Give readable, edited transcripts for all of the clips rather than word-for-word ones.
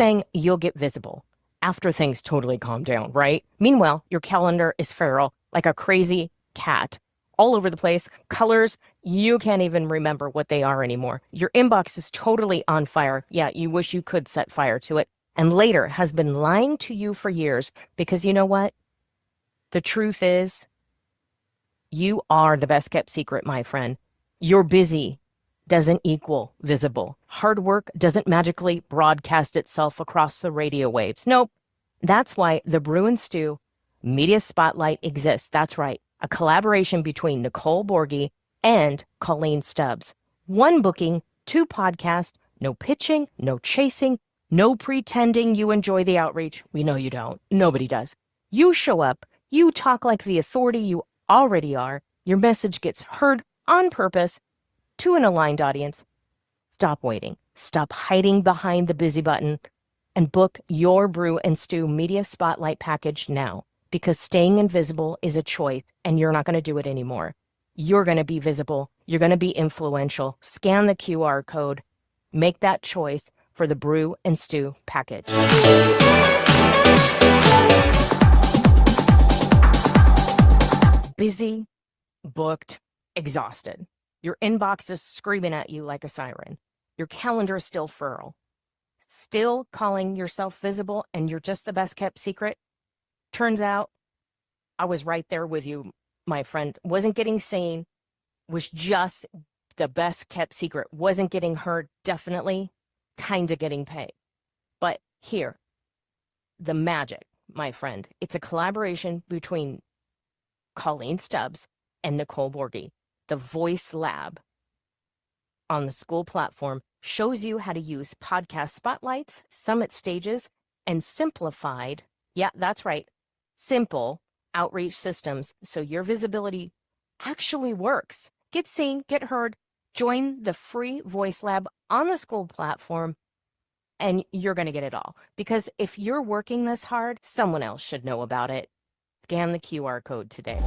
saying you'll get visible after things totally calm down, right? Meanwhile, your calendar is feral, like a crazy cat, all over the place. Colors, you can't even remember what they are anymore. Your inbox is totally on fire. Yeah, you wish you could set fire to it. And later has been lying to you for years because you know what? The truth is, you are the best kept secret, my friend. You're busy doesn't equal visible. Hard work doesn't magically broadcast itself across the radio waves. Nope. That's why the Brew and Stew Media Spotlight exists. That's right. A collaboration between Nicole Borghi and Colleen Stubbs. One booking, two podcasts, no pitching, no chasing, no pretending you enjoy the outreach. We know you don't. Nobody does. You show up, you talk like the authority you already are. Your message gets heard on purpose to an aligned audience. Stop waiting. Stop hiding behind the busy button and book your Brew and Stew Media Spotlight package now, because staying invisible is a choice and you're not going to do it anymore. You're going to be visible. You're going to be influential. Scan the QR code. Make that choice for the Brew and Stew package. Busy, booked, exhausted. Your inbox is screaming at you like a siren. Your calendar is still feral. Still calling yourself visible and you're just the best kept secret? Turns out I was right there with you, my friend. Wasn't getting seen, was just the best kept secret. Wasn't getting heard, definitely, kind of getting paid. But here, the magic, my friend. It's a collaboration between Colleen Stubbs and Nicole Borghi. The Voice Lab on the school platform shows you how to use podcast spotlights, summit stages, and simplified, yeah, that's right, simple outreach systems so your visibility actually works. Get seen, get heard, join the free Voice Lab on the school platform, and you're going to get it all. Because if you're working this hard, someone else should know about it. Scan the QR code today.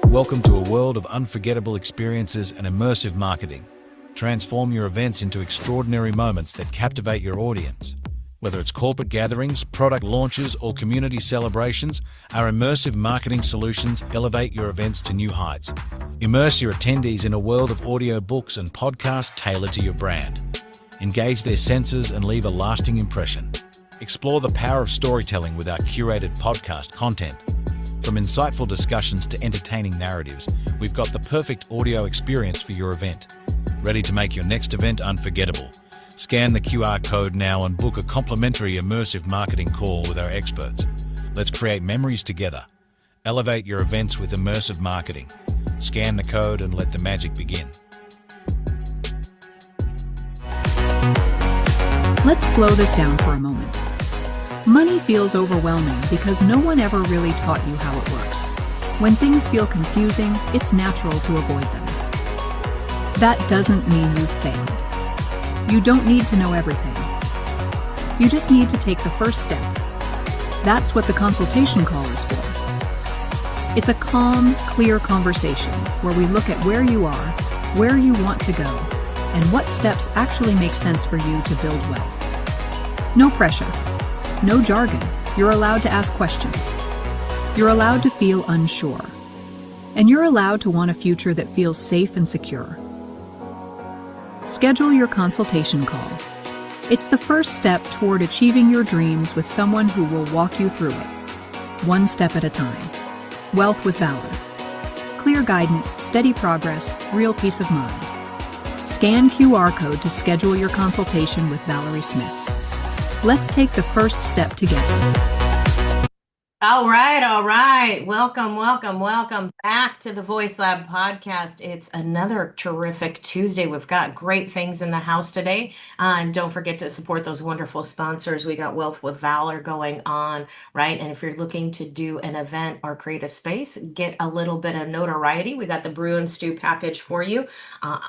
Welcome to a world of unforgettable experiences and immersive marketing. Transform your events into extraordinary moments that captivate your audience. Whether it's corporate gatherings, product launches, or community celebrations, our immersive marketing solutions elevate your events to new heights. Immerse your attendees in a world of audio books and podcasts tailored to your brand. Engage their senses and leave a lasting impression. Explore the power of storytelling with our curated podcast content. From insightful discussions to entertaining narratives, we've got the perfect audio experience for your event. Ready to make your next event unforgettable? Scan the QR code now and book a complimentary immersive marketing call with our experts. Let's create memories together. Elevate your events with immersive marketing. Scan the code and let the magic begin. Let's slow this down for a moment. Money feels overwhelming because no one ever really taught you how it works. When things feel confusing, it's natural to avoid them. That doesn't mean you've failed. You don't need to know everything. You just need to take the first step. That's what the consultation call is for. It's a calm, clear conversation where we look at where you are, where you want to go, and what steps actually make sense for you to build wealth. No pressure. No jargon. You're allowed to ask questions. You're allowed to feel unsure. And you're allowed to want a future that feels safe and secure. Schedule your consultation call. It's the first step toward achieving your dreams with someone who will walk you through it, one step at a time. Wealth with Valor. Clear guidance, steady progress, real peace of mind. Scan QR code to schedule your consultation with Valerie Smith. Let's take the first step together. All right. Welcome back to the Voice Lab podcast. It's another terrific Tuesday. We've got great things in the house today. And don't forget to support those wonderful sponsors. We got Wealth with Valor going on, right? And if you're looking to do an event or create a space, get a little bit of notoriety, we got the Brew and Stew package for you.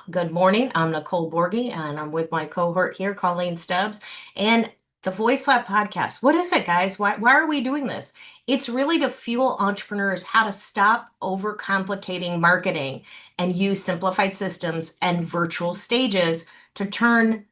Good morning. I'm Nicole Borghi, and I'm with my cohort here, Colleen Stubbs. And The Voice Lab podcast. What is it, guys? Why are we doing this? It's really to fuel entrepreneurs how to stop overcomplicating marketing and use simplified systems and virtual stages to turn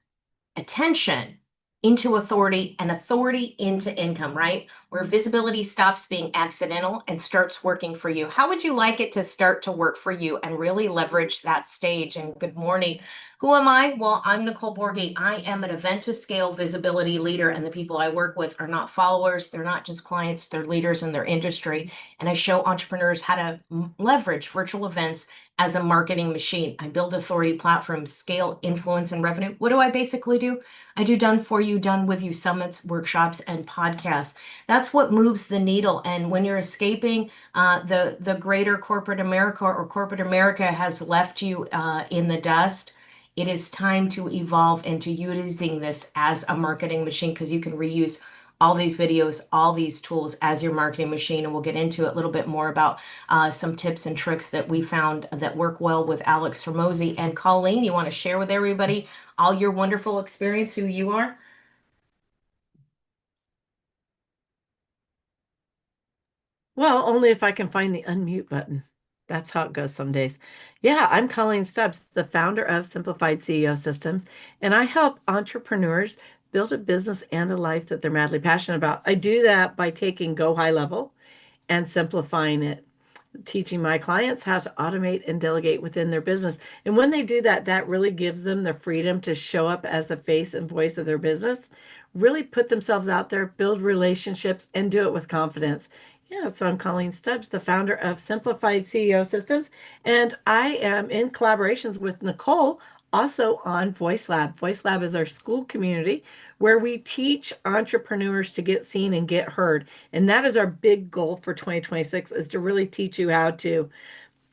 attention into authority and authority into income, right? Where visibility stops being accidental and starts working for you. How would you like it to start to work for you and really leverage that stage? And good morning. Who am I? Well, I'm Nicole Borghi. I am an event to scale visibility leader, and the people I work with are not followers. They're not just clients, they're leaders in their industry. And I show entrepreneurs how to leverage virtual events as a marketing machine. I build authority platforms, scale influence and revenue. What do I basically do? I do done for you, done with you summits, workshops, and podcasts. That's what moves the needle. And when you're escaping the greater corporate America, or corporate America has left you in the dust, it is time to evolve into using this as a marketing machine, because you can reuse all these videos, all these tools as your marketing machine. And we'll get into a little bit more about some tips and tricks that we found that work well with Alex Hermosi. And Colleen, you want to share with everybody all your wonderful experience, who you are? Well, only if I can find the unmute button. That's how it goes some days. Yeah, I'm Colleen Stubbs, the founder of Simplified CEO Systems, and I help entrepreneurs build a business and a life that they're madly passionate about. I do that by taking Go High Level and simplifying it, teaching my clients how to automate and delegate within their business. And when they do that, that really gives them the freedom to show up as the face and voice of their business, really put themselves out there, build relationships, and do it with confidence. Yeah, so I'm Colleen Stubbs, the founder of Simplified CEO Systems, and I am in collaborations with Nicole also on Voice Lab. Voice Lab is our school community where we teach entrepreneurs to get seen and get heard. And that is our big goal for 2026, is to really teach you how to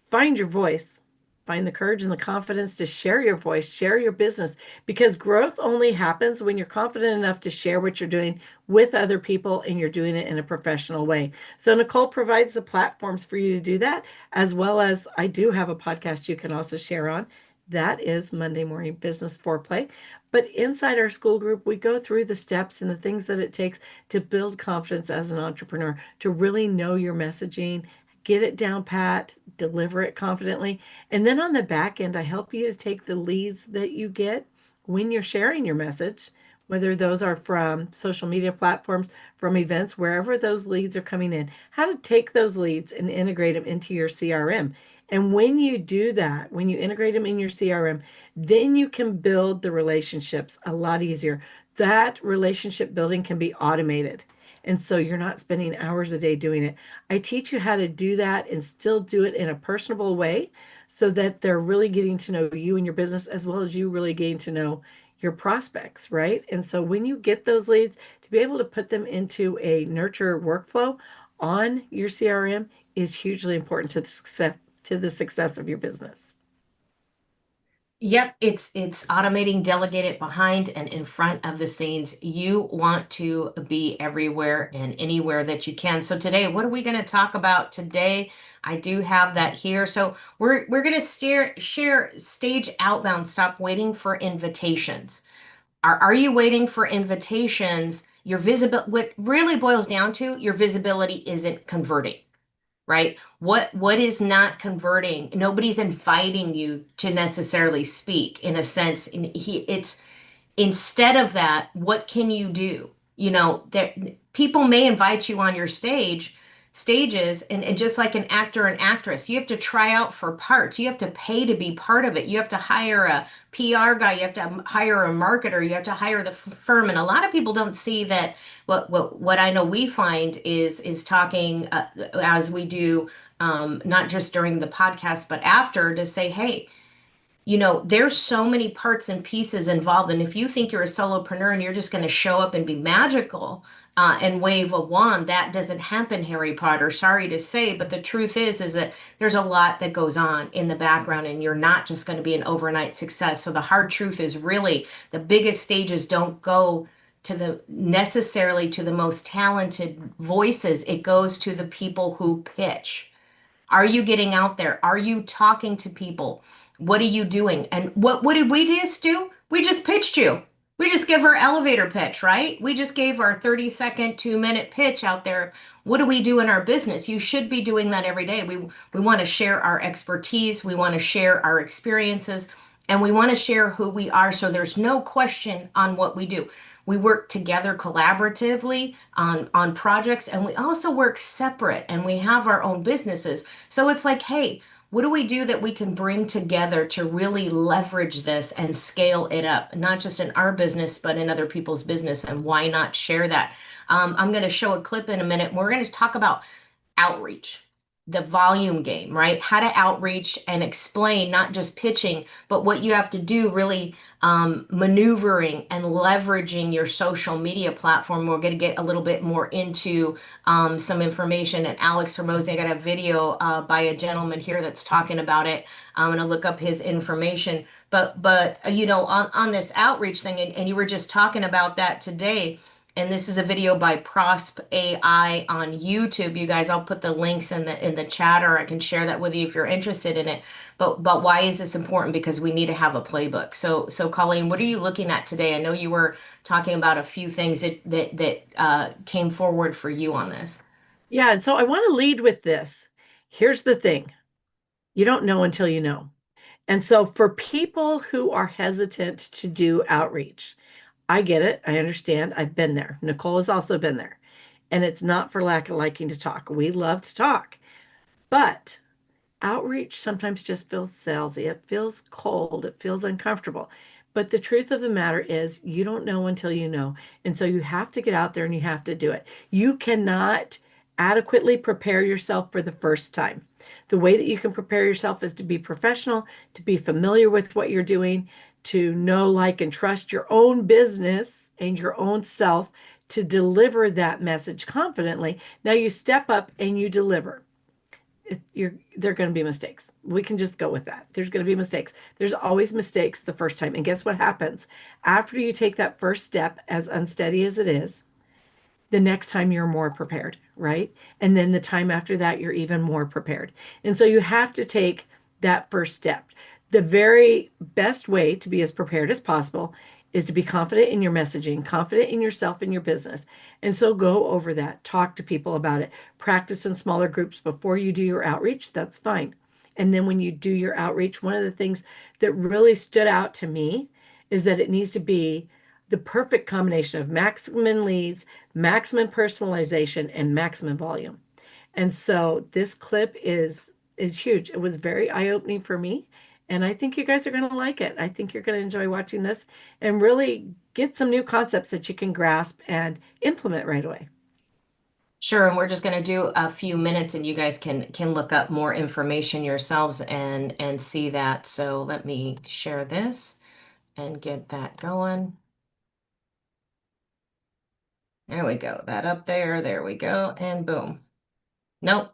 find your voice, find the courage and the confidence to share your voice, share your business, because growth only happens when you're confident enough to share what you're doing with other people and you're doing it in a professional way. So Nicole provides the platforms for you to do that, as well as I do have a podcast you can also share on. That is Monday Morning Business Foreplay. But inside our school group, we go through the steps and the things that it takes to build confidence as an entrepreneur, to really know your messaging, get it down pat, deliver it confidently. And then on the back end, I help you to take the leads that you get when you're sharing your message, whether those are from social media platforms, from events, wherever those leads are coming in, how to take those leads and integrate them into your CRM. And when you do that, when you integrate them in your CRM, then you can build the relationships a lot easier. That relationship building can be automated. And so you're not spending hours a day doing it. I teach you how to do that and still do it in a personable way so that they're really getting to know you and your business, as well as you really getting to know your prospects, right? And so when you get those leads, to be able to put them into a nurture workflow on your CRM is hugely important to the success of your business. Yep, it's automating, delegate it behind and in front of the scenes. You want to be everywhere and anywhere that you can. So today, what are we going to talk about today? I do have that here. So we're going to share stage outbound. Stop waiting for invitations. Are you waiting for invitations? Your visibility, what really boils down to, your visibility isn't converting, right? What is not converting? Nobody's inviting you to necessarily speak in a sense. It's instead of that, what can you do? You know, there people may invite you on your stages, and just like an actor and actress, you have to try out for parts. You have to pay to be part of it. You have to hire a PR guy, you have to hire a marketer, you have to hire the firm. And a lot of people don't see that. What I know we find is talking as we do, not just during the podcast but after, to say, hey, you know, there's so many parts and pieces involved. And if you think you're a solopreneur and you're just going to show up and be magical and wave a wand, that doesn't happen, Harry Potter. Sorry to say, but the truth is that there's a lot that goes on in the background, and you're not just going to be an overnight success. So the hard truth is really the biggest stages don't go to the necessarily to the most talented voices. It goes to the people who pitch. Are you getting out there? Are you talking to people? What are you doing? And what did we just do? We just pitched you. We just give our elevator pitch, right? We just gave our 30-second, 2-minute pitch out there. What do we do in our business? You should be doing that every day. We want to share our expertise, we want to share our experiences, and we want to share who we are so there's no question on what we do. We work together collaboratively on projects, and we also work separate, and we have our own businesses. So it's like, hey, what do we do that we can bring together to really leverage this and scale it up, not just in our business, but in other people's business? And why not share that? I'm going to show a clip in a minute. We're going to talk about outreach, the volume game, right? How to outreach and explain, not just pitching, but what you have to do really maneuvering and leveraging your social media platform. We're going to get a little bit more into some information. And Alex Hermosi, I got a video by a gentleman here that's talking about it. I'm going to look up his information. But you know, on this outreach thing, and you were just talking about that today. And this is a video by Prosp AI on YouTube. You guys, I'll put the links in the chat, or I can share that with you if you're interested in it. But why is this important? Because we need to have a playbook. So Colleen, what are you looking at today? I know you were talking about a few things that came forward for you on this. Yeah, and so I want to lead with this. Here's the thing. You don't know until you know. And so for people who are hesitant to do outreach, I get it. I understand. I've been there. Nicole has also been there. And it's not for lack of liking to talk. We love to talk. But outreach sometimes just feels salesy. It feels cold. It feels uncomfortable. But the truth of the matter is, you don't know until you know. And so you have to get out there and you have to do it. You cannot adequately prepare yourself for the first time. The way that you can prepare yourself is to be professional, to be familiar with what you're doing, to know, like, and trust your own business and your own self to deliver that message confidently. Now you step up and you deliver. There are going to be mistakes. We can just go with that. There's going to be mistakes. There's always mistakes the first time. And guess what happens? After you take that first step, as unsteady as it is, the next time you're more prepared, right? And then the time after that, you're even more prepared. And so you have to take that first step. The very best way to be as prepared as possible is to be confident in your messaging, confident in yourself and your business. And so go over that, talk to people about it, practice in smaller groups before you do your outreach. That's fine. And then when you do your outreach, one of the things that really stood out to me is that it needs to be the perfect combination of maximum leads, maximum personalization, and maximum volume. And so this clip is huge. It was very eye-opening for me. And I think you guys are going to like it. I think you're going to enjoy watching this and really get some new concepts that you can grasp and implement right away. Sure, and we're just going to do a few minutes, and you guys can look up more information yourselves and see that. So let me share this and get that going. There we go. That up there. There we go. And boom. Nope.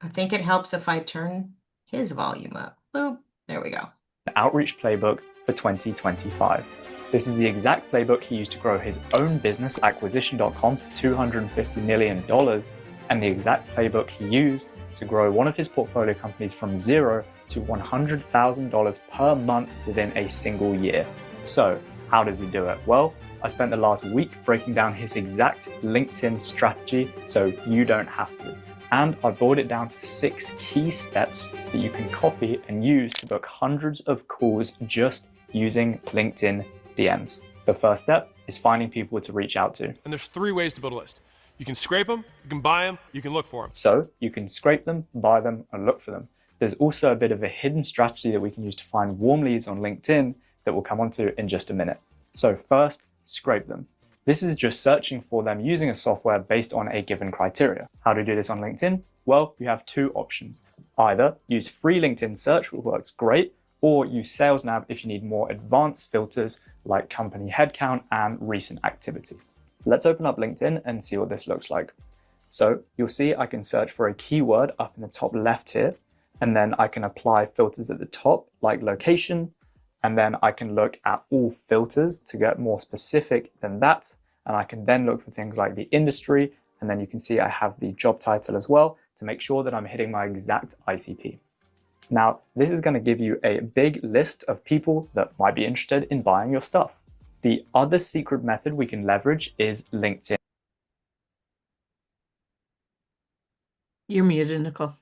I think it helps if I turn his volume up. Boop. There we go. The Outreach Playbook for 2025. This is the exact playbook he used to grow his own business, acquisition.com, to $250 million, and the exact playbook he used to grow one of his portfolio companies from $0 to $100,000 per month within a single year. So, how does he do it? Well, I spent the last week breaking down his exact LinkedIn strategy so you don't have to. And I boiled it down to 6 key steps that you can copy and use to book hundreds of calls just using LinkedIn DMs. The first step is finding people to reach out to. And there's 3 ways to build a list. You can scrape them, you can buy them, you can look for them. So you can scrape them, buy them, and look for them. There's also a bit of a hidden strategy that we can use to find warm leads on LinkedIn that we'll come onto in just a minute. So first, scrape them. This is just searching for them using a software based on a given criteria. How to do this on LinkedIn? Well, you have 2 options. Either use free LinkedIn search, which works great, or use SalesNav if you need more advanced filters like company headcount and recent activity. Let's open up LinkedIn and see what this looks like. So you'll see I can search for a keyword up in the top left here, and then I can apply filters at the top like location, and then I can look at all filters to get more specific than that. And I can then look for things like the industry. And then you can see I have the job title as well to make sure that I'm hitting my exact ICP. Now, this is going to give you a big list of people that might be interested in buying your stuff. The other secret method we can leverage is LinkedIn. You're muted, Nicole.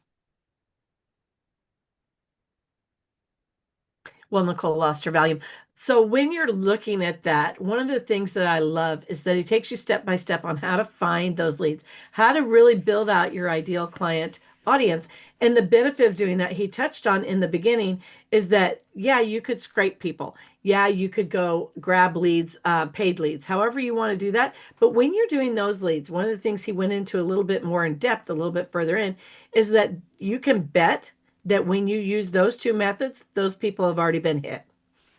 Well, Nicole lost her volume. So when you're looking at that, one of the things that I love is that he takes you step by step on how to find those leads, how to really build out your ideal client audience. And the benefit of doing that, he touched on in the beginning, is that, yeah, you could scrape people. Yeah, you could go grab leads, paid leads, however you want to do that. But when you're doing those leads, one of the things he went into a little bit more in depth, a little bit further in, is that you can bet that when you use those two methods, those people have already been hit.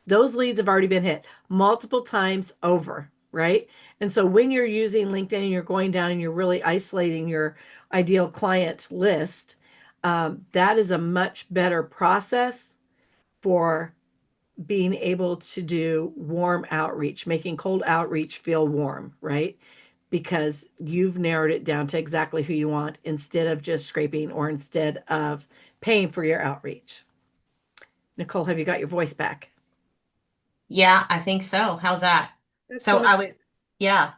Those leads have already been hit multiple times over, right? And so when you're using LinkedIn and you're going down and you're really isolating your ideal client list, that is a much better process for being able to do warm outreach, making cold outreach feel warm, right? Because you've narrowed it down to exactly who you want instead of just scraping or instead of paying for your outreach. Nicole, have you got your voice back? Yeah, I think so. How's that? That's So I wonderful. would, yeah.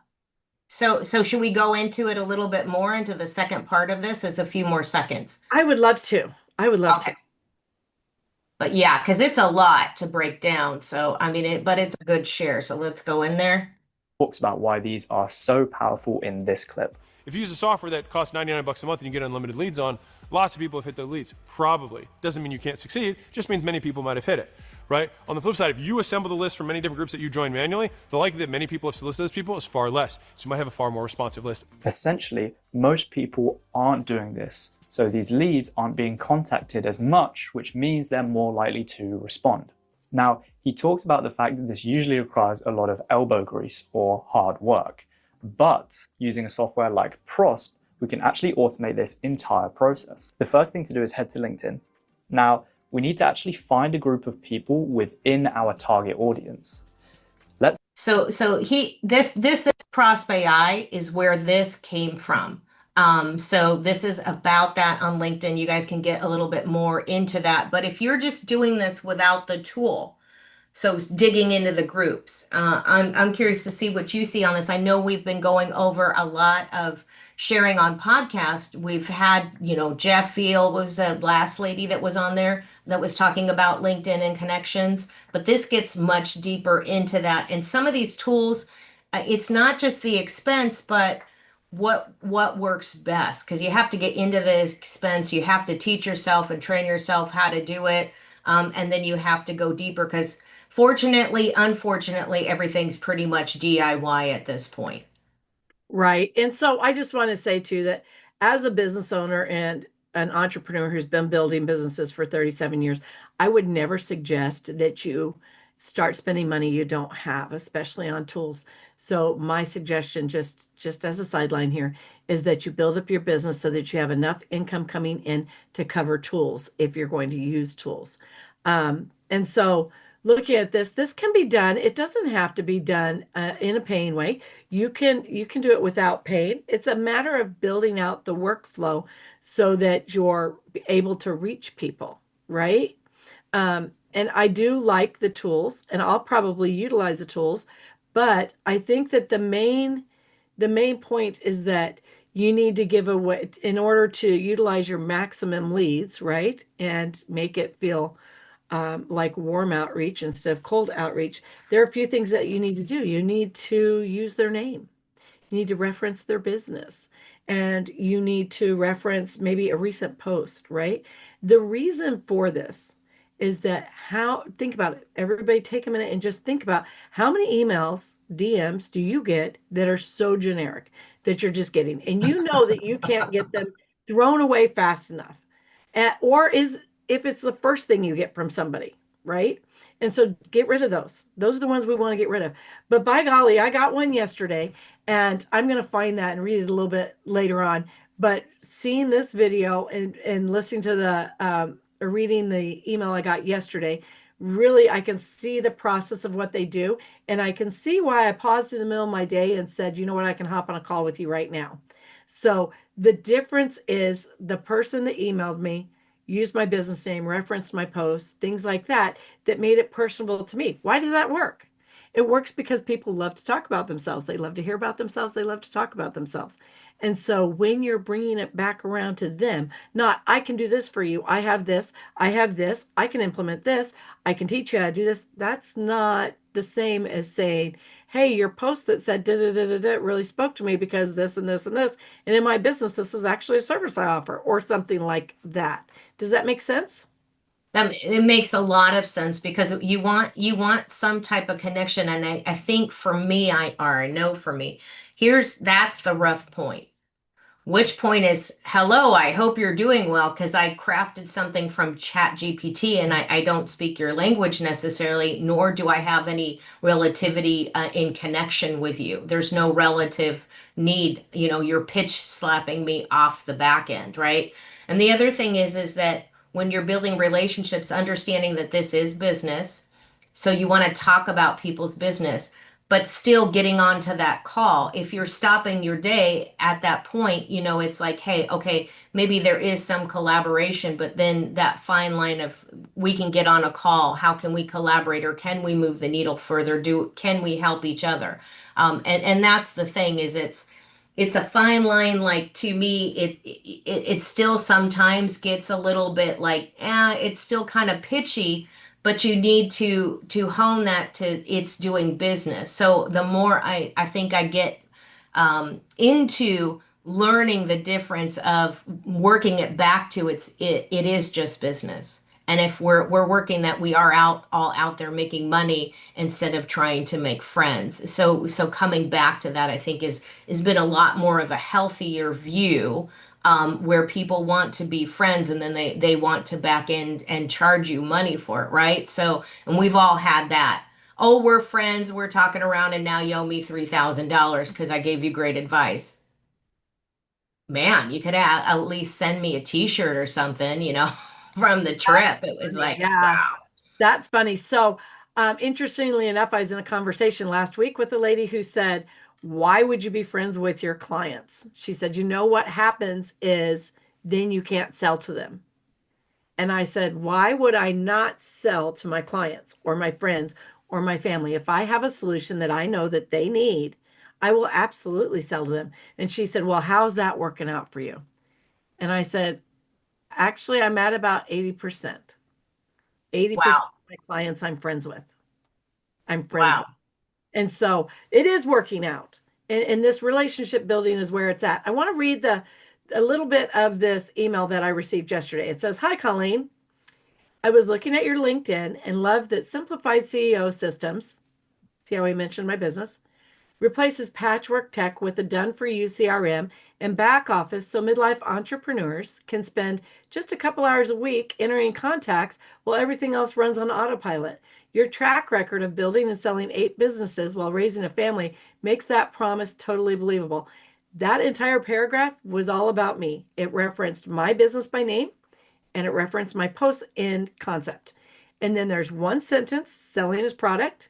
So should we go into it a little bit more into the second part of this? It's a few more seconds. I would love to. I would love to. Okay. But yeah, because it's a lot to break down. So I mean but it's a good share. So let's go in there. Talks about why these are so powerful in this clip. If you use a software that costs 99 bucks a month and you get unlimited leads on, lots of people have hit their leads. Probably. Doesn't mean you can't succeed, just means many people might have hit it, right? On the flip side, if you assemble the list from many different groups that you join manually, the likelihood that many people have solicited those people is far less. So you might have a far more responsive list. Essentially, most people aren't doing this, so these leads aren't being contacted as much, which means they're more likely to respond. Now, he talks about the fact that this usually requires a lot of elbow grease or hard work, but using a software like Prosp, we can actually automate this entire process. The first thing to do is head to LinkedIn. Now, we need to actually find a group of people within our target audience. So this is Prosp AI is where this came from. So this is about that on LinkedIn. You guys can get a little bit more into that. But if you're just doing this without the tool, so digging into the groups, I'm curious to see what you see on this. I know we've been going over a lot of sharing on podcast. We've had, Jeff Field was the last lady that was on there that was talking about LinkedIn and connections, but this gets much deeper into that. And some of these tools, it's not just the expense, but what works best, because you have to get into the expense. You have to teach yourself and train yourself how to do it. And then you have to go deeper because fortunately, unfortunately, everything's pretty much DIY at this point. Right. And so I just want to say too that as a business owner and an entrepreneur who's been building businesses for 37 years, I would never suggest that you start spending money you don't have, especially on tools. So my suggestion, just as a sideline here, is that you build up your business so that you have enough income coming in to cover tools if you're going to use tools. And so looking at this can be done. It doesn't have to be done in a paying way. You can do it without pain. It's a matter of building out the workflow so that you're able to reach people, right? And I do like the tools, and I'll probably utilize the tools, but I think that the main point is that you need to give away in order to utilize your maximum leads, right? And make it feel like warm outreach instead of cold outreach. There are a few things that you need to do. You need to use their name. You need to reference their business, and you need to reference maybe a recent post, right? The reason for this is that think about it. Everybody take a minute and just think about how many emails, DMs do you get that are so generic that you're just getting, and you know that you can't get them thrown away fast enough. Or if it's the first thing you get from somebody, right? And so get rid of those. Those are the ones we want to get rid of. But by golly, I got one yesterday, and I'm going to find that and read it a little bit later on. But seeing this video and listening to the reading the email I got yesterday, really I can see the process of what they do. And I can see why I paused in the middle of my day and said, you know what, I can hop on a call with you right now. So the difference is the person that emailed me used my business name, referenced my posts, things like that, that made it personable to me. Why does that work? It works because people love to talk about themselves. They love to hear about themselves. They love to talk about themselves. And so when you're bringing it back around to them, not, I can do this for you. I have this. I have this. I can implement this. I can teach you how to do this. That's not the same as saying, hey, your post that said da da da da da really spoke to me because this and this and this. And in my business, this is actually a service I offer, or something like that. Does that make sense? That it makes a lot of sense because you want some type of connection. And I think for me, I know for me, that's the rough point. Which point is, hello, I hope you're doing well because I crafted something from Chat GPT and I don't speak your language necessarily, nor do I have any relativity in connection with you. There's no relative need, you're pitch slapping me off the back end, right? And the other thing is that when you're building relationships, understanding that this is business, so you want to talk about people's business but still getting onto that call. If you're stopping your day at that point, it's like, hey, okay, maybe there is some collaboration, but then that fine line of we can get on a call. How can we collaborate or can we move the needle further? Can we help each other? And that's the thing is it's a fine line. Like to me, it still sometimes gets a little bit like, it's still kind of pitchy, but you need to hone that to it's doing business. So the more I think I get into learning the difference of working it back to it is just business. And if we're working that we are all out there making money instead of trying to make friends. So coming back to that, I think has been a lot more of a healthier view where people want to be friends and then they want to back end and charge you money for it, right? So, and we've all had that. Oh, we're friends, we're talking around, and now you owe me $3,000 because I gave you great advice. Man, you could at least send me a t-shirt or something, from the trip. It was like, Yeah, wow. that's funny. So, interestingly enough, I was in a conversation last week with a lady who said, why would you be friends with your clients? She said, what happens is then you can't sell to them. And I said, why would I not sell to my clients or my friends or my family? If I have a solution that I know that they need, I will absolutely sell to them. And she said, well, how's that working out for you? And I said, actually, I'm at about 80%. 80% Wow. of my clients I'm friends with. I'm friends Wow. with. And so it is working out. And this relationship building is where it's at. I want to read a little bit of this email that I received yesterday. It says, hi, Colleen. I was looking at your LinkedIn and love that simplified CEO systems. See how I mentioned my business? Replaces patchwork tech with a done for you CRM and back office so midlife entrepreneurs can spend just a couple hours a week entering contacts while everything else runs on autopilot. Your track record of building and selling 8 businesses while raising a family makes that promise totally believable. That entire paragraph was all about me. It referenced my business by name and it referenced my post in concept. And then there's one sentence selling his product.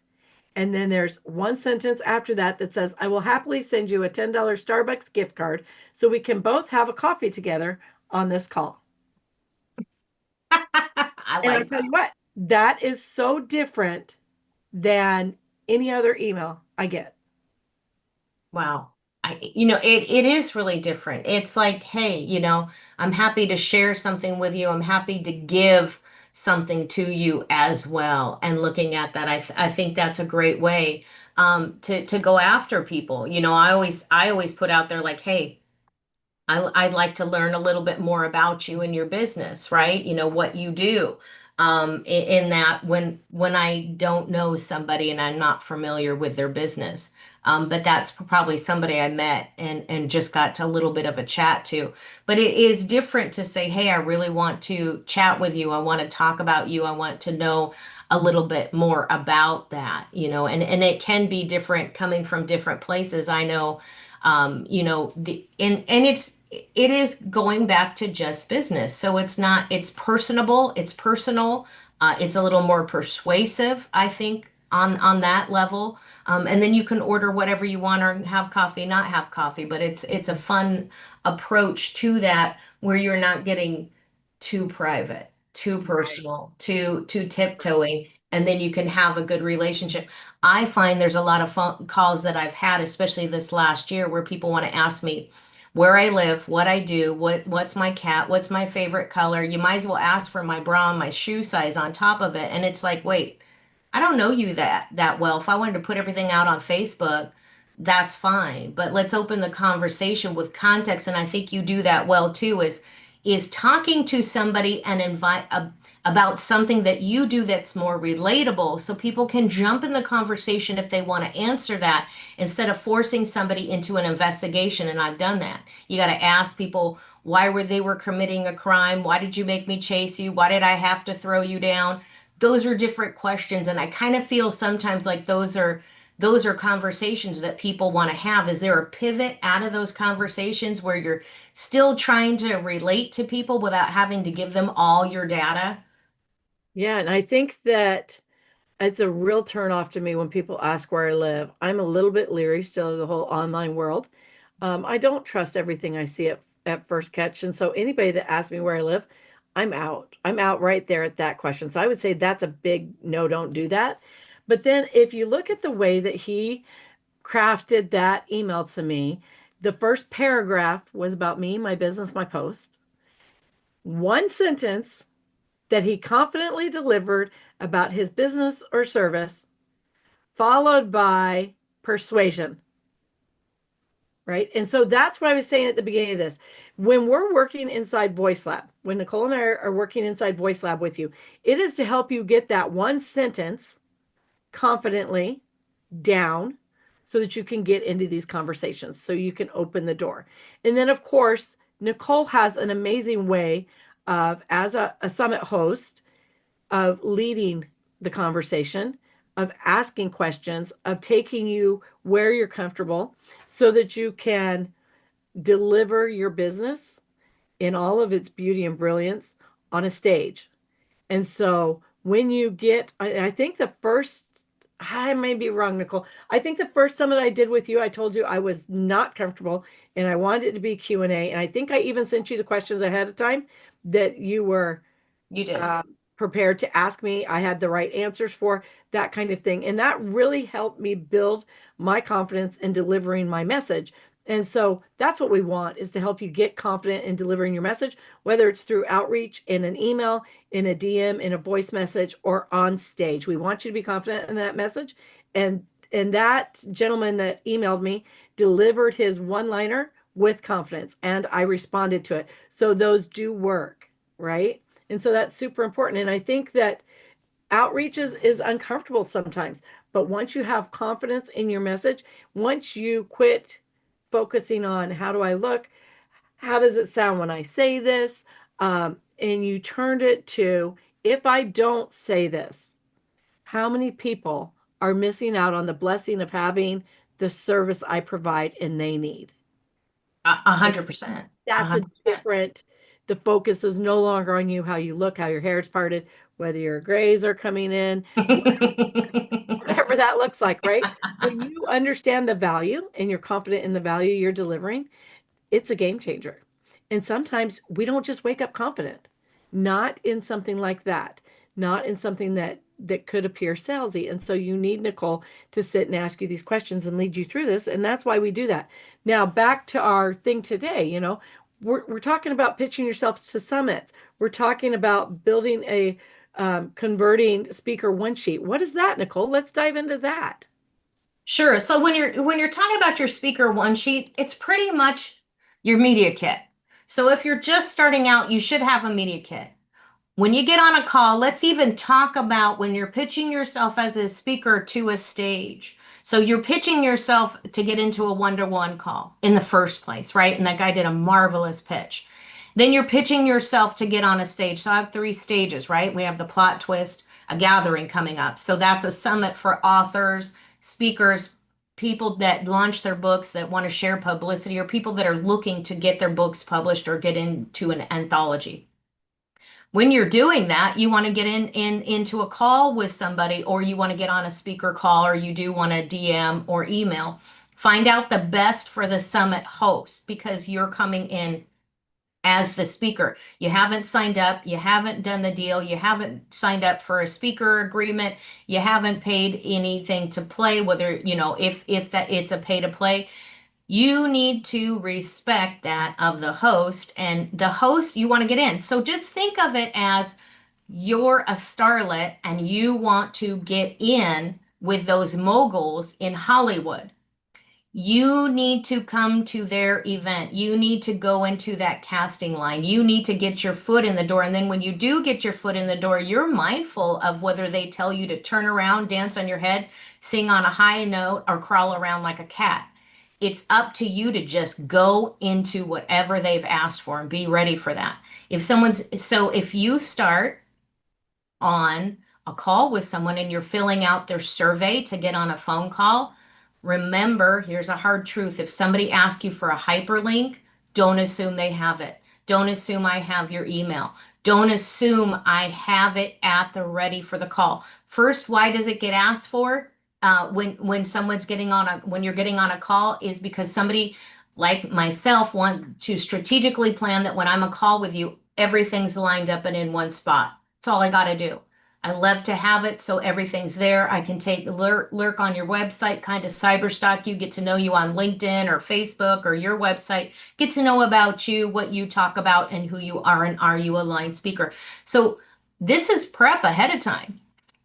And then there's one sentence after that that says, I will happily send you a $10 Starbucks gift card so we can both have a coffee together on this call. I And I'll like tell that. you what, that is so different than any other email I get. Wow. It is really different. It's like, hey, I'm happy to share something with you. I'm happy to give something to you as well. And looking at that, I think that's a great way to go after people. I always put out there like, hey, I'd like to learn a little bit more about you and your business, right? What you do. In that when I don't know somebody and I'm not familiar with their business. But that's probably somebody I met and just got to a little bit of a chat to. But it is different to say, hey, I really want to chat with you. I want to talk about you. I want to know a little bit more about that, and it can be different coming from different places. I know and it is going back to just business. So it's personable, it's personal, it's a little more persuasive, I think, on that level. And then you can order whatever you want or have coffee, not have coffee, but it's a fun approach to that where you're not getting too private, too Right. personal, too tiptoeing. and then you can have a good relationship. I find there's a lot of phone calls that I've had, especially this last year, where people want to ask me where I live, what I do, what's my cat, what's my favorite color. You might as well ask for my bra and my shoe size on top of it. And it's like, wait, I don't know you that well. If I wanted to put everything out on Facebook, that's fine. But let's open the conversation with context. And I think you do that well too, is talking to somebody and about something that you do that's more relatable so people can jump in the conversation if they want to answer that instead of forcing somebody into an investigation. And I've done that. You got to ask people why they were committing a crime. Why did you make me chase you? Why did I have to throw you down? Those are different questions. And I kind of feel sometimes like those are conversations that people want to have. Is there a pivot out of those conversations where you're still trying to relate to people without having to give them all your data? Yeah, and I think that it's a real turn off to me when people ask where I live. I'm a little bit leery still of the whole online world. I don't trust everything I see at first catch. And so anybody that asks me where I live, I'm out. I'm out right there at that question. So I would say that's a big no, don't do that. But then if you look at the way that he crafted that email to me, the first paragraph was about me, my business, my post. One sentence that he confidently delivered about his business or service, followed by persuasion. Right. And so that's what I was saying at the beginning of this. When we're working inside Voice Lab, when Nicole and I are working inside Voice Lab with you, it is to help you get that one sentence confidently down so that you can get into these conversations, so you can open the door. And then, of course, Nicole has an amazing way of, as a summit host, of leading the conversation, of asking questions, of taking you where you're comfortable so that you can deliver your business in all of its beauty and brilliance on a stage. And so when you get, I think the first, I may be wrong, Nicole. I think the first summit I did with you, I told you I was not comfortable and I wanted it to be Q&A. And I think I even sent you the questions ahead of time that you were You did. prepared to ask me. I had the right answers for that kind of thing. And that really helped me build my confidence in delivering my message. And so that's what we want, is to help you get confident in delivering your message, whether it's through outreach, in an email, in a DM, in a voice message, or on stage. We want you to be confident in that message. And that gentleman that emailed me delivered his one-liner with confidence, and I responded to it. So those do work, right? And so that's super important. And I think that outreach is uncomfortable sometimes, but once you have confidence in your message, once you quit focusing on how do I look, how does it sound when I say this, and you turned it to, if I don't say this, how many people are missing out on the blessing of having the service I provide and they need? 100%. That's a different, the focus is no longer on you, how you look, how your hair is parted, whether your grays are coming in, whatever that looks like, right? When you understand the value and you're confident in the value you're delivering, it's a game changer. And sometimes we don't just wake up confident, not in something like that, not in something that could appear salesy. And so you need Nicole to sit and ask you these questions and lead you through this. And that's why we do that. Now, back to our thing today, we're talking about pitching yourselves to summits. We're talking about building a converting speaker one sheet. What is that, Nicole? Let's dive into that. Sure. So when you're talking about your speaker one sheet, it's pretty much your media kit. So if you're just starting out, you should have a media kit. When you get on a call, let's even talk about when you're pitching yourself as a speaker to a stage. So you're pitching yourself to get into a one-to-one call in the first place, right? And that guy did a marvelous pitch. Then you're pitching yourself to get on a stage. So I have 3 stages, right? We have the plot twist, a gathering coming up. So that's a summit for authors, speakers, people that launch their books that want to share publicity, or people that are looking to get their books published or get into an anthology. When you're doing that, you want to get into a call with somebody, or you want to get on a speaker call, or you do want to DM or email. Find out the best for the summit host, because you're coming in as the speaker. You haven't signed up, you haven't done the deal, you haven't signed up for a speaker agreement, you haven't paid anything to play, whether, if that it's a pay to play. You need to respect that of the host, and the host, you want to get in. So just think of it as you're a starlet and you want to get in with those moguls in Hollywood. You need to come to their event. You need to go into that casting line. You need to get your foot in the door. And then when you do get your foot in the door, you're mindful of whether they tell you to turn around, dance on your head, sing on a high note, or crawl around like a cat. It's up to you to just go into whatever they've asked for and be ready for that. If you start on a call with someone and you're filling out their survey to get on a phone call, remember, here's a hard truth. If somebody asks you for a hyperlink, don't assume they have it. Don't assume I have your email. Don't assume I have it at the ready for the call. First, why does it get asked for? When you're getting on a call is because somebody like myself want to strategically plan that when I'm a call with you, everything's lined up and in one spot. That's all I got to do. I love to have it so everything's there. I can take lurk on your website, kind of cyber stalk you, get to know you on LinkedIn or Facebook or your website, get to know about you, what you talk about, and who you are, and are you a line speaker. So this is prep ahead of time.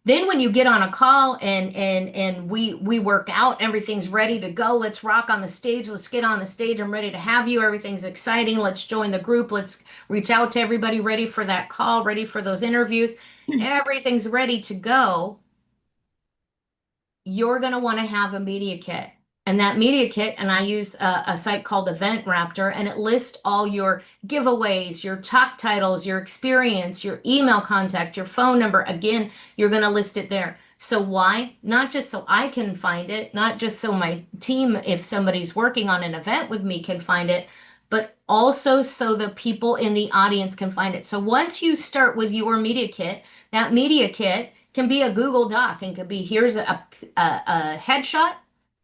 Then when you get on a call and we work out, everything's ready to go. Let's rock on the stage. Let's get on the stage. I'm ready to have you. Everything's exciting. Let's join the group. Let's reach out to everybody ready for that call, ready for those interviews. Everything's ready to go. You're going to want to have a media kit. And that media kit, and I use a site called Event Raptor, and it lists all your giveaways, your talk titles, your experience, your email contact, your phone number. Again, you're going to list it there. So why? Not just so I can find it, not just so my team, if somebody's working on an event with me, can find it, but also so the people in the audience can find it. So once you start with your media kit, that media kit can be a Google Doc and could be, here's a headshot.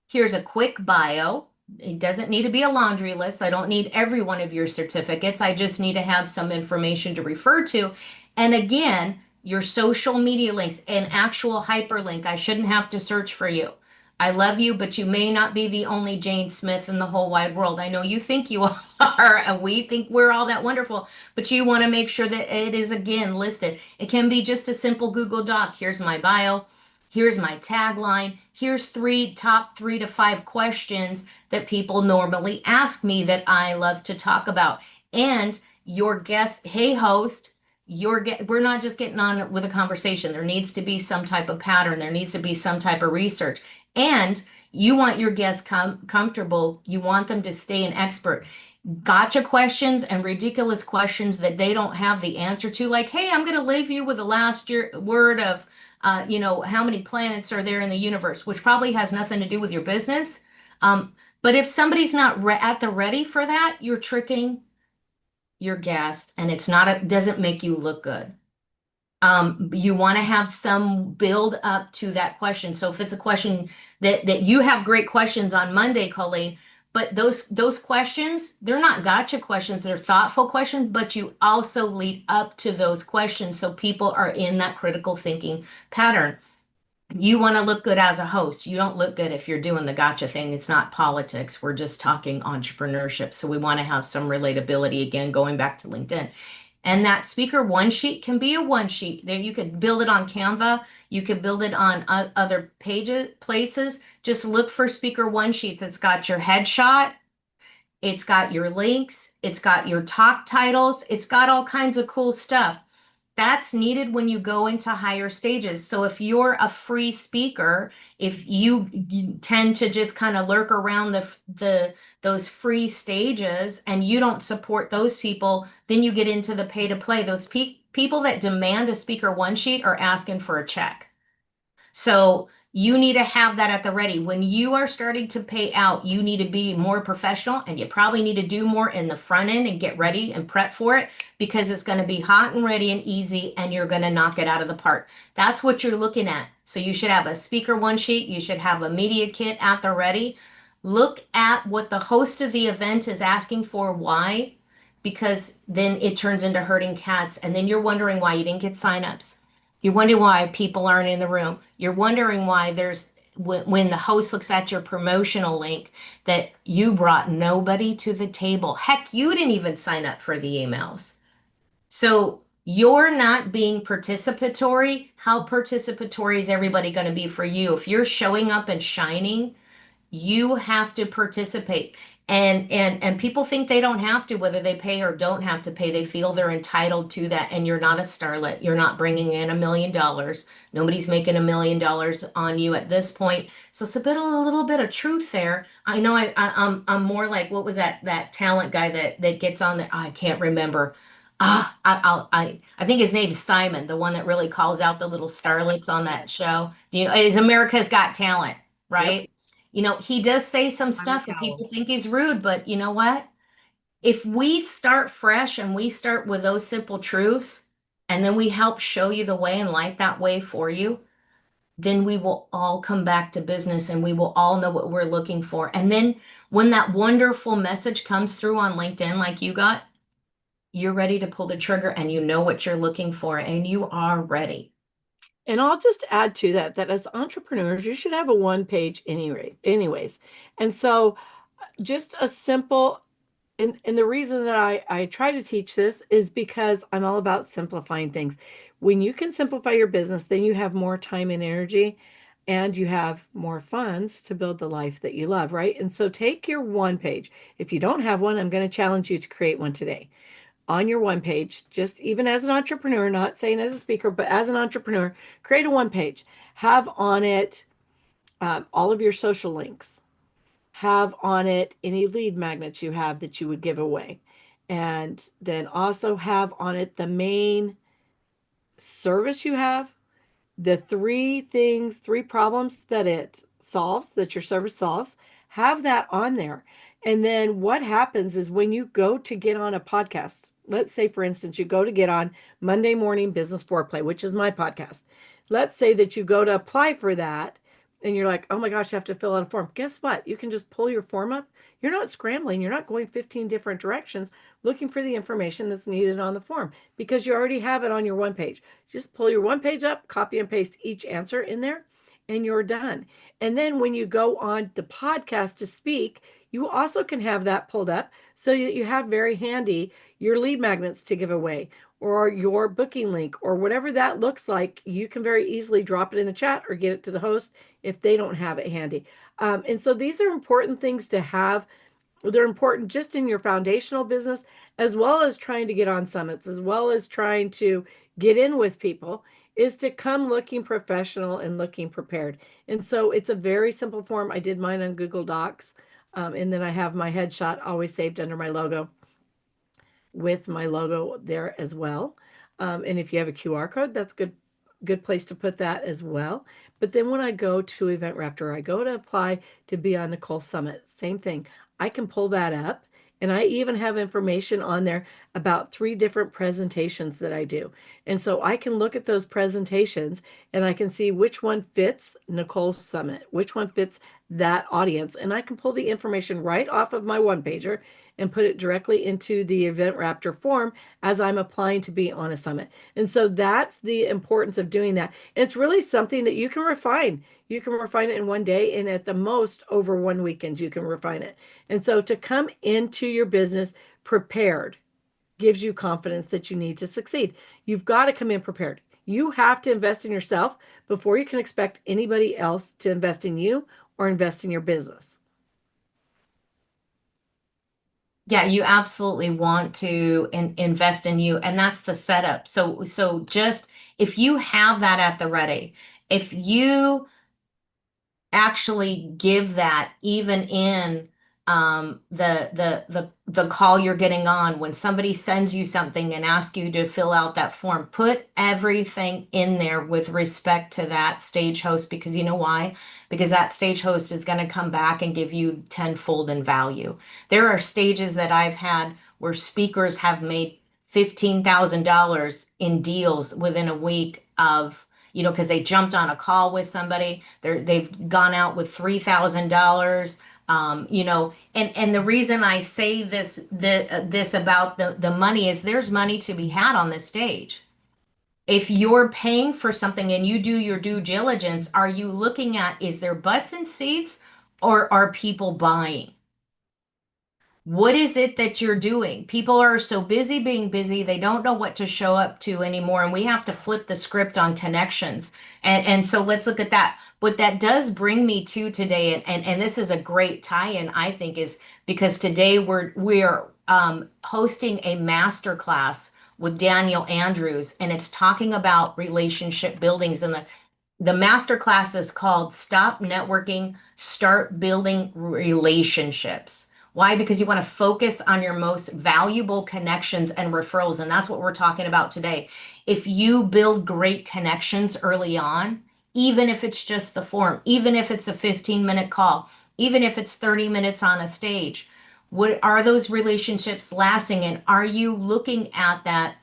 Here's a quick bio. It doesn't need to be a laundry list. I don't need every one of your certificates. I just need to have some information to refer to. And again, your social media links, an actual hyperlink. I shouldn't have to search for you. I love you, but you may not be the only Jane Smith in the whole wide world. I know you think you are, and we think we're all that wonderful, but you want to make sure that it is, again, listed. It can be just a simple Google Doc. Here's my bio. Here's my tagline. Here's top 3 to 5 questions that people normally ask me that I love to talk about. And your guest, hey host, we're not just getting on with a conversation. There needs to be some type of pattern. There needs to be some type of research. And you want your guests comfortable. You want them to stay an expert. Gotcha questions and ridiculous questions that they don't have the answer to, like, hey, I'm going to leave you with the last word of how many planets are there in the universe, which probably has nothing to do with your business. But if somebody's not at the ready for that, you're tricking your guest, and doesn't make you look good. You want to have some build up to that question. So if it's a question that you have great questions on Monday, Colleen, but those questions, they're not gotcha questions, they're thoughtful questions, but you also lead up to those questions so people are in that critical thinking pattern. You want to look good as a host. You don't look good if you're doing the gotcha thing. It's not politics. We're just talking entrepreneurship. So we want to have some relatability, again, going back to LinkedIn. And that speaker one sheet can be a one sheet. There, you could build it on Canva. You could build it on other places. Just look for speaker one sheets. It's got your headshot. It's got your links. It's got your talk titles. It's got all kinds of cool stuff. That's needed when you go into higher stages. So if you're a free speaker, if you tend to just kind of lurk around those free stages and you don't support those people, then you get into the pay to play. Those people that demand a speaker one sheet are asking for a check. So you need to have that at the ready. When you are starting to pay out, you need to be more professional, and you probably need to do more in the front end and get ready and prep for it, because it's going to be hot and ready and easy, and you're going to knock it out of the park. That's what you're looking at. So you should have a speaker one sheet. You should have a media kit at the ready. Look at what the host of the event is asking for. Why? because then it turns into herding cats. And then you're wondering why you didn't get signups. You're wondering why people aren't in the room. You're wondering why when the host looks at your promotional link, that you brought nobody to the table. Heck, you didn't even sign up for the emails. So you're not being participatory. How participatory is everybody going to be for you? If you're showing up and shining, you have to participate. And people think they don't have to, whether they pay or don't have to pay. They feel they're entitled to that. And you're not a starlet. You're not bringing in $1 million. Nobody's making $1 million on you at this point. So it's a little bit of truth there. I know I'm more like, what was that talent guy that gets on there? I can't remember. I think his name is Simon, the one that really calls out the little starlets on that show. You know, is America's Got Talent, right? Yep. You know, he does say some stuff and people think he's rude, but you know what? If we start fresh and we start with those simple truths, and then we help show you the way and light that way for you, then we will all come back to business and we will all know what we're looking for. And then when that wonderful message comes through on LinkedIn, like you got, you're ready to pull the trigger and you know what you're looking for and you are ready. And I'll just add to that as entrepreneurs, you should have a one page anyways. And so just a simple, and the reason that I try to teach this is because I'm all about simplifying things. When you can simplify your business, then you have more time and energy and you have more funds to build the life that you love, right? And so take your one page. If you don't have one, I'm going to challenge you to create one today. On your one page, just even as an entrepreneur, not saying as a speaker, but as an entrepreneur, create a one page. Have on it all of your social links. Have on it any lead magnets you have that you would give away. And then also have on it the main service you have, the three problems that it solves, that your service solves. Have that on there. And then what happens is when you go to get on a podcast, let's say, for instance, you go to get on Monday Morning Business Foreplay, which is my podcast. Let's say that you go to apply for that and you're like, oh my gosh, you have to fill out a form. Guess what? You can just pull your form up. You're not scrambling. You're not going 15 different directions looking for the information that's needed on the form because you already have it on your one page. Just pull your one page up, copy and paste each answer in there, and you're done. And then when you go on the podcast to speak, you also can have that pulled up so you have very handy your lead magnets to give away or your booking link or whatever that looks like. You can very easily drop it in the chat or get it to the host if they don't have it handy. And so these are important things to have. They're important just in your foundational business, as well as trying to get on summits, as well as trying to get in with people, is to come looking professional and looking prepared. And so it's a very simple form. I did mine on Google Docs. And then I have my headshot always saved under my logo with my logo there as well. And if you have a QR code, that's good place to put that as well. But then when I go to Event Raptor, I go to apply to be on Nicole Summit, same thing. I can pull that up. And I even have information on there about 3 different presentations that I do. And so I can look at those presentations and I can see which one fits Nicole's Summit, which one fits that audience. And I can pull the information right off of my one pager and put it directly into the Event Raptor form as I'm applying to be on a summit. And so that's the importance of doing that. And it's really something that you can refine. You can refine it in one day, and at the most over one weekend, you can refine it. And so to come into your business prepared gives you confidence that you need to succeed. You've got to come in prepared. You have to invest in yourself before you can expect anybody else to invest in you or invest in your business. Yeah, you absolutely want to invest in you, and that's the setup. So just if you have that at the ready, if you actually give that even in the call you're getting on, when somebody sends you something and asks you to fill out that form, put everything in there with respect to that stage host, because you know why? Because that stage host is going to come back and give you tenfold in value. There are stages that I've had where speakers have made $15,000 in deals within a week of, you know, because they jumped on a call with somebody. They've gone out with $3,000 And the reason I say this about the money is there's money to be had on this stage. If you're paying for something and you do your due diligence, are you looking at, is there butts in seats or are people buying? What is it that you're doing? People are so busy being busy, they don't know what to show up to anymore. And we have to flip the script on connections. And so let's look at that. What that does bring me to today, and this is a great tie-in, I think, is because today we're hosting a master class with Daniel Andrews, and it's talking about relationship buildings. And the master class is called Stop Networking, Start Building Relationships. Why? Because you want to focus on your most valuable connections and referrals. And that's what we're talking about today. If you build great connections early on, even if it's just the form, even if it's a 15-minute call, even if it's 30 minutes on a stage, what are those relationships lasting? And are you looking at that?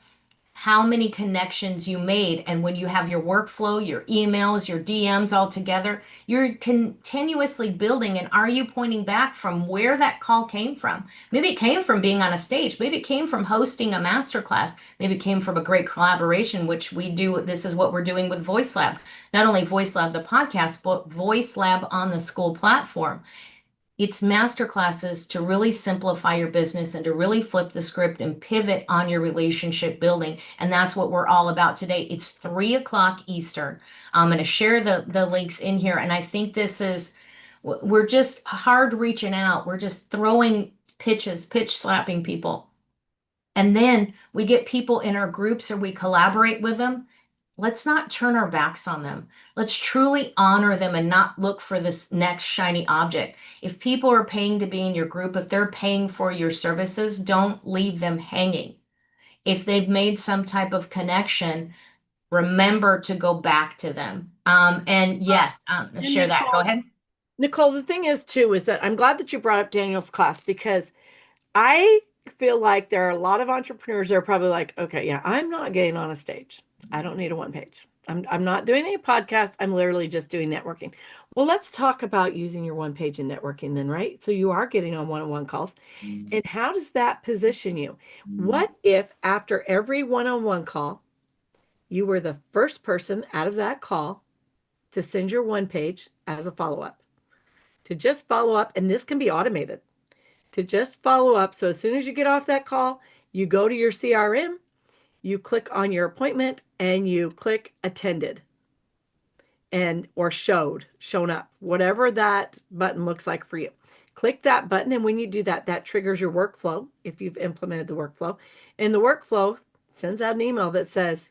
How many connections you made. And when you have your workflow, your emails, your DMs all together, you're continuously building. And are you pointing back from where that call came from? Maybe it came from being on a stage. Maybe it came from hosting a masterclass. Maybe it came from a great collaboration, which we do. This is what we're doing with Voice Lab. Not only Voice Lab, the podcast, but Voice Lab on the school platform. It's masterclasses to really simplify your business and to really flip the script and pivot on your relationship building. And that's what we're all about today. It's 3 o'clock Eastern. I'm going to share the links in here. And I think we're just hard reaching out. We're just throwing pitches, pitch slapping people. And then we get people in our groups or we collaborate with them. Let's not turn our backs on them. Let's truly honor them and not look for this next shiny object. If people are paying to be in your group, if they're paying for your services, don't leave them hanging. If they've made some type of connection, remember to go back to them. And yes, And share that. Go ahead. Nicole, the thing is too, is that I'm glad that you brought up Daniel's class because I feel like there are a lot of entrepreneurs that are probably like, okay, yeah, I'm not getting on a stage. I don't need a one page. I'm not doing any podcast. I'm literally just doing networking. Well, let's talk about using your one page in networking then, right? So you are getting on one-on-one calls. And how does that position you? What if after every one-on-one call, you were the first person out of that call to send your one page as a follow-up? To just follow up, and this can be automated. To just follow up. So as soon as you get off that call, you go to your CRM, you click on your appointment, and you click attended or shown up, whatever that button looks like for you. Click that button, and when you do that, that triggers your workflow if you've implemented the workflow. And the workflow sends out an email that says,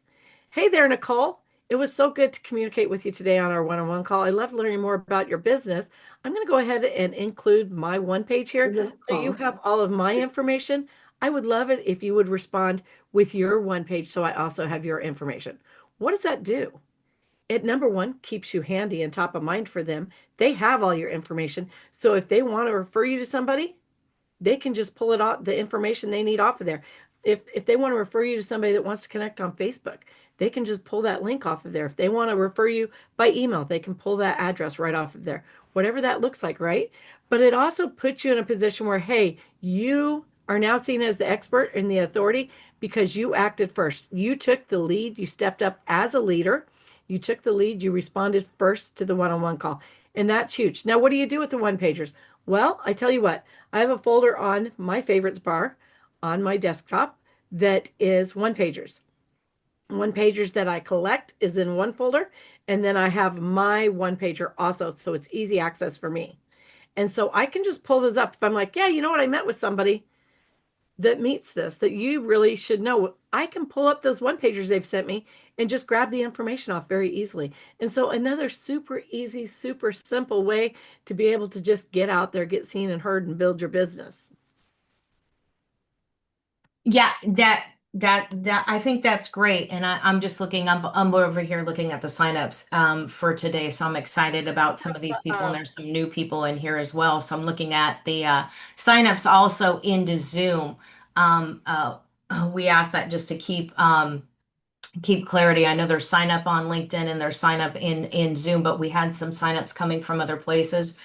hey there, Nicole. It was so good to communicate with you today on our one-on-one call. I loved learning more about your business. I'm going to go ahead and include my one page here so you have all of my information. I would love it if you would respond with your one page so I also have your information. What does that do? It, number one, keeps you handy and top of mind for them. They have all your information. So if they want to refer you to somebody, they can just pull it off, the information they need off of there. If they want to refer you to somebody that wants to connect on Facebook, they can just pull that link off of there. If they want to refer you by email, they can pull that address right off of there, whatever that looks like, right? But it also puts you in a position where, hey, you are now seen as the expert and the authority because you acted first. You took the lead. You stepped up as a leader. You took the lead. You responded first to the one-on-one call. And that's huge. Now, what do you do with the one-pagers? Well, I tell you what, I have a folder on my favorites bar on my desktop that is one-pagers. One-pagers that I collect is in one folder, and then I have my one-pager also, so it's easy access for me. And so I can just pull those up. If I'm like, yeah, you know what, I met with somebody that meets this, that you really should know, I can pull up those one-pagers they've sent me and just grab the information off very easily. And so another super easy, super simple way to be able to just get out there, get seen and heard, and build your business. Yeah, that I think that's great. And I'm just looking, I'm over here looking at the signups for today. So I'm excited about some of these people, and there's some new people in here as well. So I'm looking at the signups also into Zoom. We ask that just to keep clarity. I know there's sign up on LinkedIn and there's sign up in Zoom, but we had some signups coming from other places.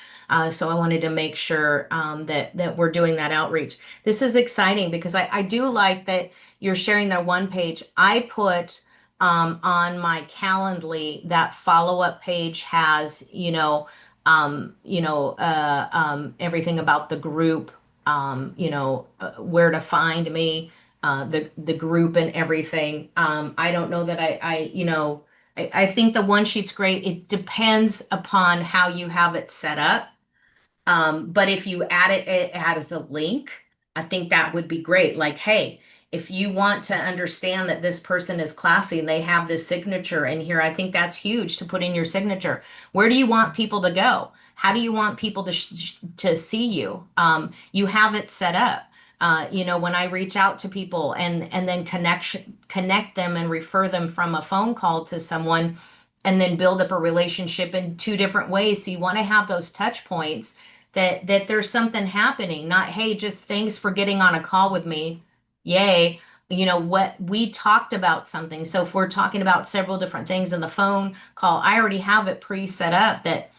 So I wanted to make sure that we're doing that outreach. This is exciting because I do like that you're sharing their one page. I put on my Calendly that follow-up page has, everything about the group, where to find me, the group and everything. I don't know that I think the one sheet's great. It depends upon how you have it set up. But if you add as a link, I think that would be great. Like, hey, if you want to understand that this person is classy and they have this signature in here, I think that's huge to put in your signature. Where do you want people to go? How do you want people to see you? You have it set up. When I reach out to people and then connect them and refer them from a phone call to someone and then build up a relationship in two different ways. So you want to have those touch points that there's something happening, not, hey, just thanks for getting on a call with me. Yay. What we talked about something. So if we're talking about several different things in the phone call, I already have it pre-set up that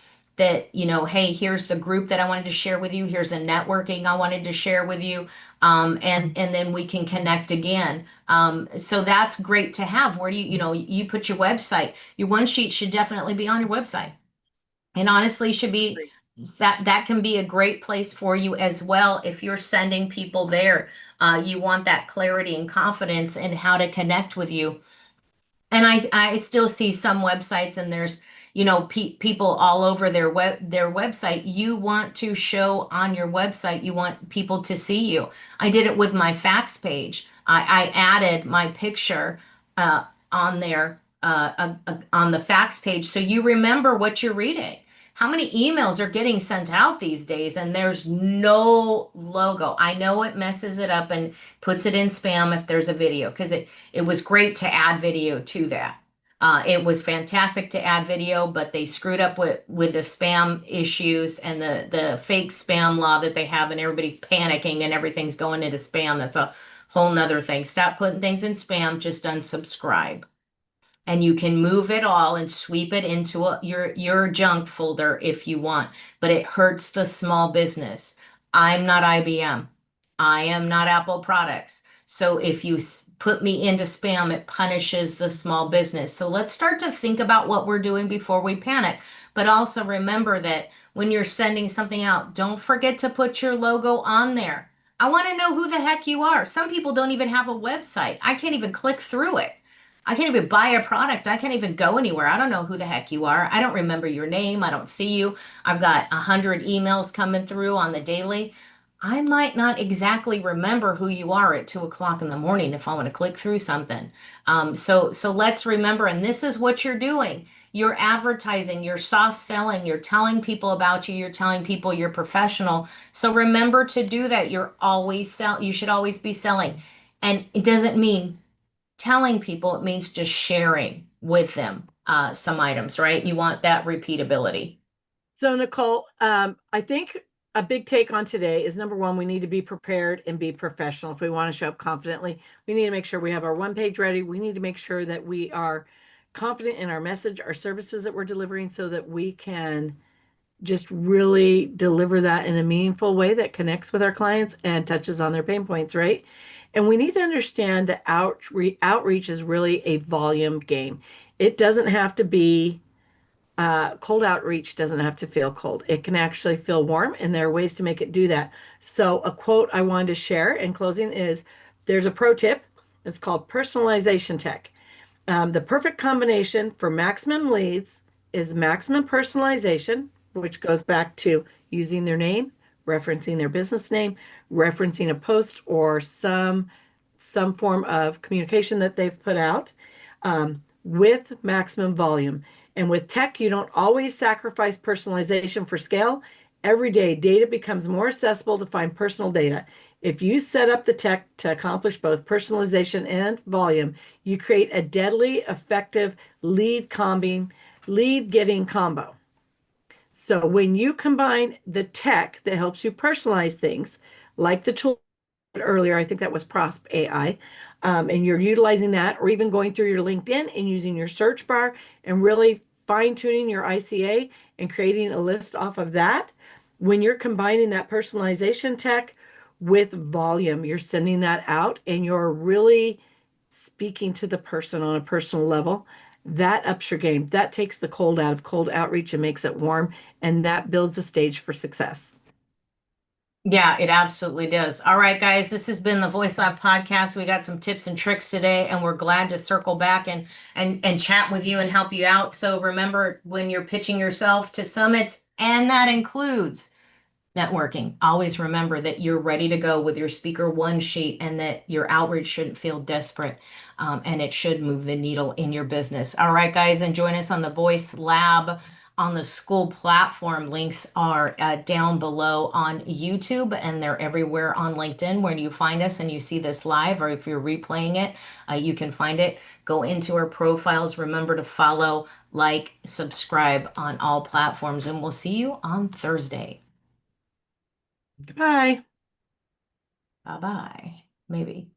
hey, here's the group that I wanted to share with you. Here's the networking I wanted to share with you. And then we can connect again. So that's great to have. Where do you put your website? Your one sheet should definitely be on your website. And honestly, should be that can be a great place for you as well. If you're sending people there, you want that clarity and confidence in how to connect with you. And I still see some websites and there's, people all over their website. You want to show on your website, you want people to see you. I did it with my fax page. I added my picture on there on the fax page so you remember what you're reading. How many emails are getting sent out these days and there's no logo? I know it messes it up and puts it in spam if there's a video because it was great to add video to that. It was fantastic to add video, but they screwed up with the spam issues and the fake spam law that they have, and everybody's panicking and everything's going into spam. That's a whole nother thing. Stop putting things in spam, just unsubscribe. And you can move it all and sweep it into your junk folder if you want, but it hurts the small business. I'm not IBM. I am not Apple products. So if you put me into spam, it punishes the small business. So let's start to think about what we're doing before we panic. But also remember that when you're sending something out, don't forget to put your logo on there. I want to know who the heck you are. Some people don't even have a website. I can't even click through it. I can't even buy a product. I can't even go anywhere. I don't know who the heck you are. I don't remember your name. I don't see you. I've got 100 emails coming through on the daily. I might not exactly remember who you are at 2 o'clock in the morning if I want to click through something. So let's remember, and this is what you're doing. You're advertising, you're soft selling, you're telling people about you, you're telling people you're professional. So remember to do that. You should always be selling. And it doesn't mean telling people, it means just sharing with them some items, right? You want that repeatability. So Nicole, I think a big take on today is number one, we need to be prepared and be professional. If we want to show up confidently, we need to make sure we have our one page ready. We need to make sure that we are confident in our message, our services that we're delivering so that we can just really deliver that in a meaningful way that connects with our clients and touches on their pain points, right? And we need to understand that outreach is really a volume game. It doesn't have to be cold outreach doesn't have to feel cold. It can actually feel warm, and there are ways to make it do that. So a quote I wanted to share in closing is, there's a pro tip. It's called personalization tech. The perfect combination for maximum leads is maximum personalization, which goes back to using their name, referencing their business name, referencing a post or some form of communication that they've put out, with maximum volume. And with tech, you don't always sacrifice personalization for scale. Every day, data becomes more accessible to find personal data. If you set up the tech to accomplish both personalization and volume, you create a deadly effective lead getting combo. So when you combine the tech that helps you personalize things, like the tool earlier, I think that was Prosp AI, and you're utilizing that, or even going through your LinkedIn and using your search bar and really fine tuning your ICA and creating a list off of that, when you're combining that personalization tech with volume, you're sending that out and you're really speaking to the person on a personal level. That ups your game. That takes the cold out of cold outreach and makes it warm, and that builds a stage for success. Yeah, it absolutely does. All right, guys, this has been the Voice Lab podcast. We got some tips and tricks today, and we're glad to circle back and chat with you and help you out. So remember, when you're pitching yourself to summits, and that includes networking, always remember that you're ready to go with your speaker one sheet and that your outreach shouldn't feel desperate, and it should move the needle in your business. All right, guys, and join us on the Voice Lab on the school platform. Links are down below on YouTube, and they're everywhere on LinkedIn. When you find us and you see this live, or if you're replaying it, you can find it. Go into our profiles. Remember to follow, like, subscribe on all platforms, and we'll see you on Thursday. Goodbye. Bye bye. Maybe.